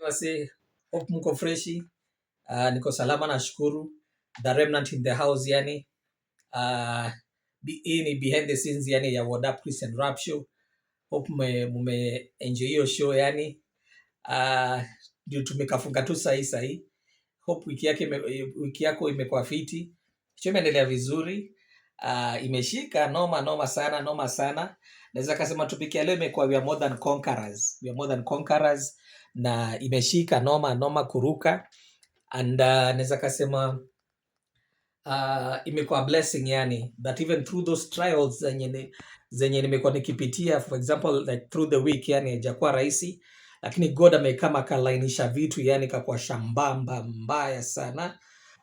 wase, hope mko freshi. Niko salama nashukuru. The remnant in the house yani. Hii ni behind the scenes yani ya Word Up Christian Rap Show. Hope mume enjoy hiyo show yani. Ndio tumekafunga tu sahi. Hope wiki yako imekuwa fiti. Show imeendelea vizuri. Imeshika noma sana. Naweza kusema tupikia leo imekuwa we are more than conquerors. We are more than conquerors na imeshika noma kuruka and naweza kusema imekuwa blessing yani that even through those trials zenye nimekuwa nikipitia, for example like through the week yani haijakuwa rahisi, lakini God amekama kalainisha vitu yani kakuwa shambamba mbaya sana,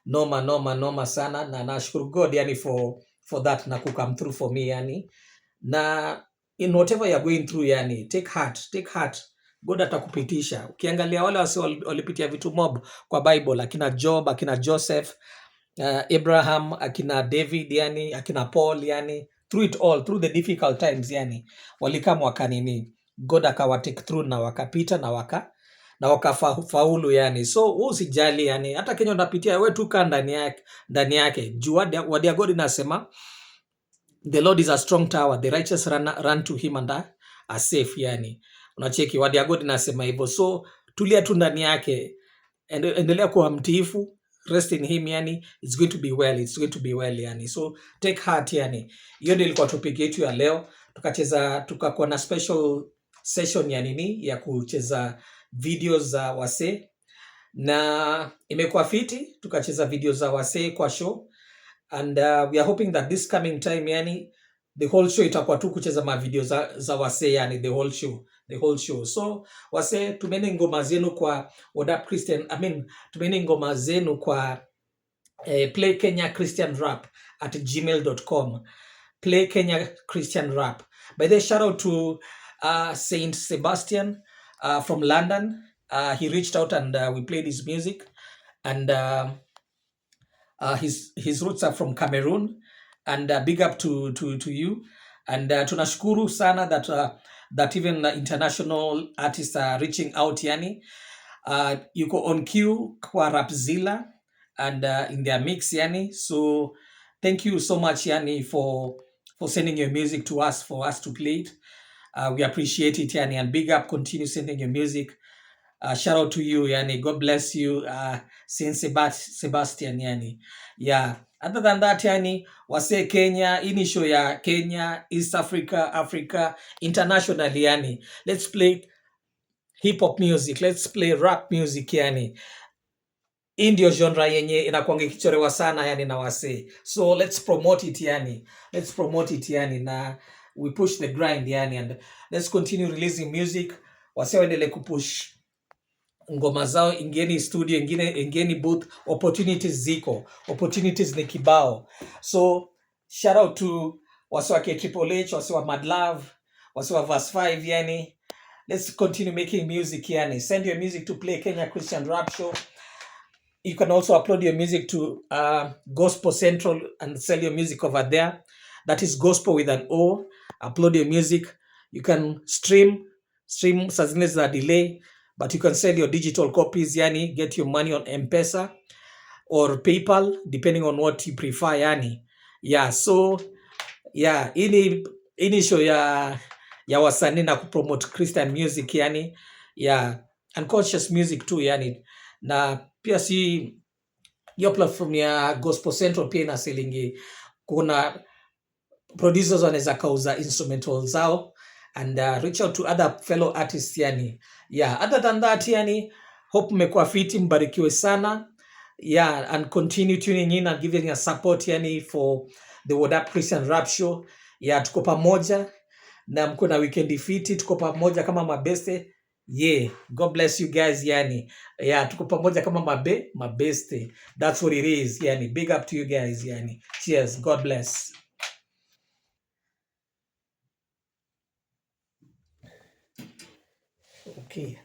noma sana, na nashukuru God yani for that na come through for me yani, na in whatever you are going through yani take heart. God atakupitisha. Ukiangalia wale wasi walipitia vitu mob kwa Bible, akina Job, akina Joseph, Abraham, akina David yani, akina Paul yani, through it all, through the difficult times yani, walikam wakanini, God akawa take through na wakapita na wakafaulu yani. So usijali yani, hata Kenya unapitia wewe tu kaa ndani yake. Juu word ya God inasema the Lord is a strong tower, the righteous run to him and are safe yani. Unacheki word ya God inasema hivyo. So tulia tu ndani yake. Endelea kuwa mtiifu, rest in him yani, it's going to be well yani. So take heart yani. Hiyo ndio ilikuwa topic yetu ya leo. Tukakuwa na special session ya nini ya kucheza videos za wase, na imekuwa fiti. Tukacheza videos za wase kwa show, and we are hoping that this coming time yani the whole show itakuwa tu kucheza ma video za wase yani, the whole show. So wase, tumeni ngoma zenu kwa Word Up Christian, tumeni ngoma zenu kwa Play Kenya Christian Rap at gmail.com. Play Kenya Christian Rap. By the way, shout out to Saint Sebastian from London. He reached out and we played his music, and his roots are from Cameroon, and big up to you, and tunashukuru sana that even international artists are reaching out yani. Yuko on cue kwa Rapzilla and in their mix yani. So thank you so much yani for sending your music to us, for us to play it. We appreciate it yani, and big up, continue sending your music. Shout out to you yani, God bless you, Saint Sebastian yani. Yeah, other than that yani, wase Kenya, hii ni show ya Kenya, East Africa, internationally yani. Let's play hip hop music, let's play rap music yani. Hii ndio genre yenye inakuanga ikichorewa sana yani na wase. So let's promote it yani, na we push the grind yani, and let's continue releasing music. Wase waendelee kupush ngoma zao, ingeni studio, ingeni booth, opportunities ni kibao. So shout out to wase wa Triple H, wase wa Mad Love, wase wa Verse 5 yani. Let's continue making music yani. Send your music to Play Kenya Christian Rap Show. You can also upload your music to Gospel Central and sell your music over there. That is gospel with an O. Upload your music. You can stream saa zingine za delay, but you can sell your digital copies yani, get your money on M-Pesa or PayPal depending on what you prefer yani. Yeah, so yeah, ini show ya wasanii na kupromote Christian music yani, yeah, and conscious music too yani. Na pia si hiyo platform ya Gospel Central pia ina selling, kuna producers wanaweza kauza instrumental zao, and reach out to other fellow artists yani. Yeah, other than that yani, hope mmekuwa fiti, mbarikiwe sana. Yeah, and continue tuning in and giving a support yani for the Word Up Christian Rap Show. Yeah, tuko pamoja na mko na weekend fiti, tuko pamoja kama mabeste. Yeah, God bless you guys yani. Yeah, tuko pamoja kama mabeste. That's what it is yani. Big up to you guys yani. Cheers. God bless. Okay.